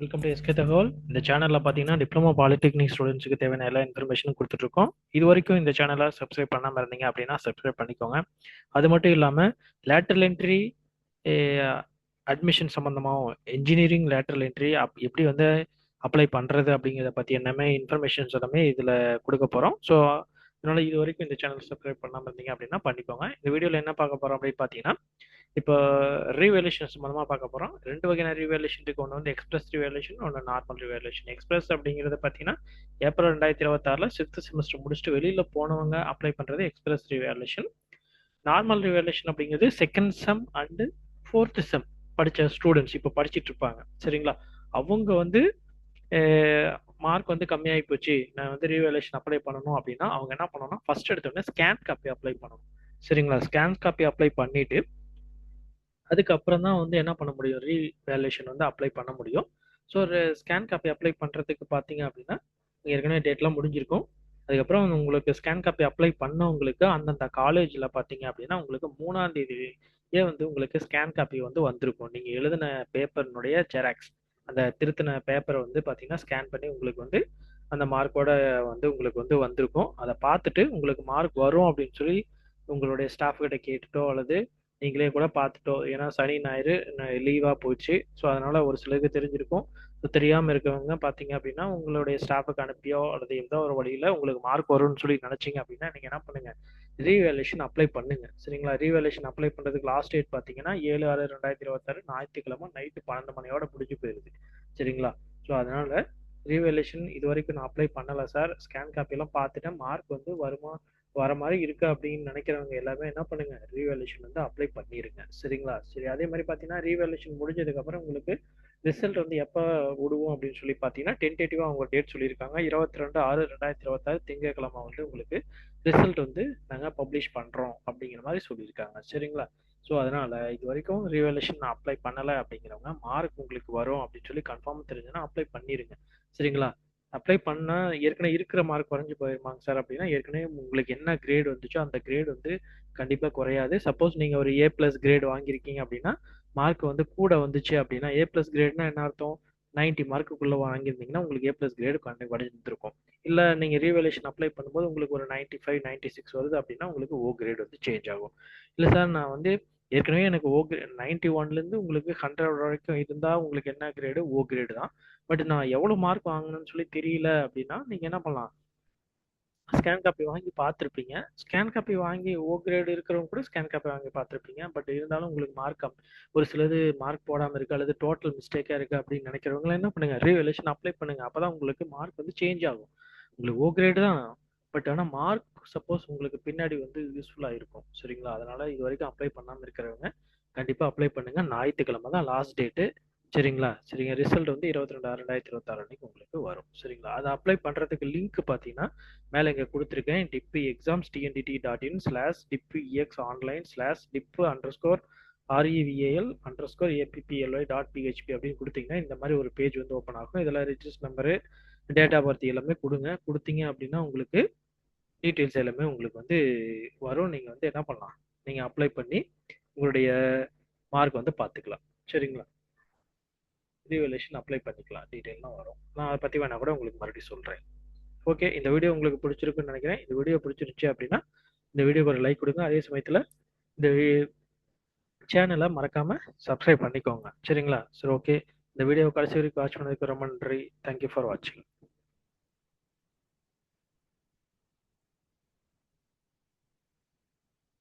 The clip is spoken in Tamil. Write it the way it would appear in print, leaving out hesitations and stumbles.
வெல்கம் டு எஸ்கே தகவல். இந்த சேனல்ல பார்த்தீங்கன்னா டிப்ளமோ பாலிடெக்னிக் ஸ்டூடெண்ட்ஸ்க்கு தேவையான எல்லா இன்ஃபர்மேஷனும் கொடுத்துட்டு இருக்கோம். இது வரைக்கும் இந்த சேனலை சப்ஸ்கிரைப் பண்ணாமல் இருந்தீங்க அப்படின்னா சப்ஸ்கிரைப் பண்ணிக்கோங்க. அது மட்டும் இல்லாமல் லேட்டரல் என்ட்ரி அட்மிஷன் சம்மந்தமாகவும் இன்ஜினியரிங் லேட்டரல் என்ட்ரி எப்படி வந்து அப்ளை பண்ணுறது அப்படிங்கிறத பற்றி என்னமே இன்ஃபர்மேஷன்ஸ் எல்லாமே இதில் கொடுக்க போகிறோம். ஸோ அதனால இது வரைக்கும் இந்த சேனல் சப்ஸ்கிரைப் பண்ணாமல் இருந்தீங்க அப்படின்னா பண்ணிக்கோங்க. இந்த வீடியோவில் என்ன பார்க்க போகிறோம் அப்படின்னு பார்த்தீங்கன்னா இப்போ ரீவேல்யூஷன் சம்மந்தமாக பார்க்க போகிறோம். ரெண்டு வகையான ரீவேல்யூஷன் இருக்கு. ஒன்று வந்து எக்ஸ்பிரஸ் ரீவேல்யூஷன், ஒன்று நார்மல் ரீவேல்யூஷன். எக்ஸ்பிரஸ் அப்படிங்கிறது பார்த்தீங்கன்னா ஏப்ரல் 2026 சிக்ஸ்த் செமஸ்டர் முடிச்சுட்டு வெளியில் போனவங்க அப்ளை பண்ணுறது எக்ஸ்பிரஸ் ரீவேல்யூஷன். நார்மல் ரிவேலேஷன் அப்படிங்கிறது செகண்ட் செம் அண்டு ஃபோர்த் செம் படித்த ஸ்டூடெண்ட்ஸ் இப்போ படிச்சுட்டு இருப்பாங்க. சரிங்களா? அவங்க வந்து மார்க் வந்து கம்மியாகி போச்சு, நான் வந்து ரீவேலேஷன் அப்ளை பண்ணணும் அப்படின்னா அவங்க என்ன பண்ணணும்னா ஃபர்ஸ்ட் எடுத்தோடனே ஸ்கேன் காப்பி அப்ளை பண்ணணும். சரிங்களா? ஸ்கேன் காப்பி அப்ளை பண்ணிட்டு அதுக்கப்புறம் தான் வந்து என்ன பண்ண முடியும், ரீவேல்யூஷன் வந்து அப்ளை பண்ண முடியும். ஸோ ஒரு ஸ்கேன் காப்பி அப்ளை பண்ணுறதுக்கு பார்த்தீங்க அப்படின்னா ஏற்கனவே டேட்லாம் முடிஞ்சிருக்கும். அதுக்கப்புறம் உங்களுக்கு ஸ்கேன் காப்பி அப்ளை பண்ணவங்களுக்கு அந்தந்த காலேஜில் பார்த்தீங்க அப்படின்னா உங்களுக்கு 3ஆம் தேதியே வந்து உங்களுக்கு ஸ்கேன் காப்பி வந்து வந்திருக்கும். நீங்கள் எழுதின பேப்பர்னுடைய ஜெராக்ஸ், அந்த திருத்தின பேப்பரை வந்து பார்த்தீங்கன்னா ஸ்கேன் பண்ணி உங்களுக்கு வந்து அந்த மார்க்கோட வந்து உங்களுக்கு வந்து வந்திருக்கும். அதை பார்த்துட்டு உங்களுக்கு மார்க் வரும் அப்படின்னு சொல்லி உங்களுடைய ஸ்டாஃப் கிட்ட கேட்டுட்டோ அல்லது நீங்களே கூட பார்த்துட்டோ, ஏன்னா சனி ஞாயிறு லீவாக போச்சு. ஸோ அதனால ஒரு சிலருக்கு தெரிஞ்சிருக்கும். ஸோ தெரியாமல் இருக்கவங்க பார்த்தீங்க அப்படின்னா உங்களுடைய ஸ்டாஃபுக்கு அனுப்பியோ அல்லது ஏதோ ஒரு வழியில் உங்களுக்கு மார்க் வரும்னு சொல்லி நினச்சிங்க அப்படின்னா நீங்கள் என்ன பண்ணுங்க, ரீவேல்யூஷன் அப்ளை பண்ணுங்க. சரிங்களா? ரீவேல்யூஷன் அப்ளை பண்ணுறதுக்கு லாஸ்ட் டேட் பார்த்தீங்கன்னா 7/6/2026 ஞாயிற்றுக்கிழமை நைட்டு 12 மணியோட முடிஞ்சு போயிருது. சரிங்களா? ஸோ அதனால ரீவேல்யூஷன் இது வரைக்கும் நான் அப்ளை பண்ணலை சார், ஸ்கேன் காப்பியெல்லாம் பார்த்துட்டேன், மார்க் வந்து வருமா வர மாதிரி இருக்கு அப்படின்னு நினைக்கிறவங்க எல்லாமே என்ன பண்ணுங்க, ரீவேல்யூஷன் வந்து அப்ளை பண்ணிருங்க. சரிங்களா? சரி, அதே மாதிரி பார்த்தீங்கன்னா ரீவேல்யூஷன் முடிஞ்சதுக்கு அப்புறம் உங்களுக்கு ரிசல்ட் வந்து எப்போ விடுவோம் அப்படின்னு சொல்லி பார்த்தீங்கன்னா டென்டேட்டிவாக அவங்க டேட் சொல்லியிருக்காங்க. 22/6/2026 திங்கட்கிழமை வந்து உங்களுக்கு ரிசல்ட் வந்து நாங்கள் பப்ளிஷ் பண்ணுறோம் அப்படிங்கிற மாதிரி சொல்லியிருக்காங்க. சரிங்களா? ஸோ அதனால இது வரைக்கும் ரீவேல்யூஷன் நான் அப்ளை பண்ணலை அப்படிங்கிறவங்க மார்க் உங்களுக்கு வரும் அப்படின்னு சொல்லி கன்ஃபார்ம் தெரிஞ்சுன்னா அப்ளை பண்ணிருங்க. சரிங்களா? அப்ளை பண்ணா ஏற்கனவே இருக்கிற மார்க் குறைஞ்சு போயிருமாங்க சார் அப்படின்னா, ஏற்கனவே உங்களுக்கு என்ன கிரேட் வந்துச்சோ அந்த கிரேட் வந்து கண்டிப்பா குறையாது. சப்போஸ் நீங்க ஒரு ஏ பிளஸ் கிரேட் வாங்கியிருக்கீங்க அப்படின்னா மார்க் வந்து கூட வந்துச்சு அப்படின்னா, ஏ பிளஸ் கிரேட்னா என்ன அர்த்தம், 90 மார்க்குள்ள வாங்கியிருந்தீங்கன்னா உங்களுக்கு ஏ பிளஸ் கிரேடு கிடைச்சிருக்கும். இல்ல நீங்க ரீவேல்யூஷன் அப்ளை பண்ணும்போது உங்களுக்கு ஒரு 95 96 வருது அப்படின்னா உங்களுக்கு ஓ கிரேட் வந்து சேஞ்ச் ஆகும். இல்ல சார் நான் வந்து ஏற்கனவே எனக்கு ஓ 91ல இருந்து உங்களுக்கு 100 வரைக்கும் இருந்தா உங்களுக்கு என்ன கிரேடு, ஓ கிரேடு தான். பட் நான் எவ்வளவு மார்க் வாங்கணும்னு சொல்லி தெரியல அப்படின்னா நீங்க என்ன பண்ணலாம், ஸ்கேன் காப்பி வாங்கி பார்த்துருப்பீங்க. ஸ்கேன் காப்பி வாங்கி ஓ கிரேடு இருக்கிறவங்க கூட ஸ்கேன் காப்பி வாங்கி பார்த்துருப்பீங்க. பட் இருந்தாலும் உங்களுக்கு மார்க் ஒரு சிலது மார்க் போடாமல் இருக்கு அல்லது டோட்டல் மிஸ்டேக்காக இருக்கு அப்படின்னு நினைக்கிறவங்க என்ன பண்ணுங்க, ரீவேல்யூஷன் அப்ளை பண்ணுங்க. அப்பதான் உங்களுக்கு மார்க் வந்து சேஞ்ச் ஆகும். உங்களுக்கு ஓ கிரேடு தான், பட் ஆனால் மார்க் சப்போஸ் உங்களுக்கு பின்னாடி வந்து யூஸ்ஃபுல்லாக இருக்கும். சரிங்களா? அதனால இது வரைக்கும் அப்ளை பண்ணாமல் இருக்கிறவங்க கண்டிப்பாக அப்ளை பண்ணுங்க. ஞாயிற்றுக்கிழமை தான் லாஸ்ட் டேட்டு. சரிங்களா? சரிங்க. ரிசல்ட் வந்து 22/6/2026 அன்னைக்கு உங்களுக்கு வரும். சரிங்களா? அதை அப்ளை பண்ணுறதுக்கு லிங்க் பார்த்தீங்கன்னா மேலே இங்கே கொடுத்துருக்கேன். டிப்பு எக்ஸாம்ஸ் டிஎன்டிடி.in /dip EX online /dip underscore REVAL underscore APPLY.PHP அப்படின்னு கொடுத்தீங்கன்னா இந்த மாதிரி ஒரு பேஜ் வந்து ஓப்பன் ஆகும். இதெல்லாம் register number, date of birth எல்லாமே கொடுங்க. கொடுத்தீங்க அப்படின்னா உங்களுக்கு டீட்டெயில்ஸ் எல்லாமே உங்களுக்கு வந்து வரும். நீங்கள் வந்து என்ன பண்ணலாம், நீங்கள் அப்ளை பண்ணி உங்களுடைய மார்க் வந்து பார்த்துக்கலாம். சரிங்களா? ரீவேல்யூஷன் அப்ளை பண்ணிக்கலாம். டீட்டெயிலாம் வரும். நான் அதை பற்றி வேணா கூட உங்களுக்கு மறுபடியும் சொல்கிறேன். ஓகே, இந்த வீடியோ உங்களுக்கு பிடிச்சிருக்குன்னு நினைக்கிறேன். இந்த வீடியோ பிடிச்சிருச்சு அப்படின்னா இந்த வீடியோக்கு ஒரு லைக் கொடுங்க. அதே சமயத்தில் இந்த சேனலை மறக்காம சப்ஸ்கிரைப் பண்ணிக்கோங்க. சரிங்களா? சரி, ஓகே. இந்த வீடியோ கடைசி வரைக்கும் வாட்ச் பண்ணதுக்கு ரொம்ப நன்றி. தேங்க்யூ ஃபார் வாட்சிங்.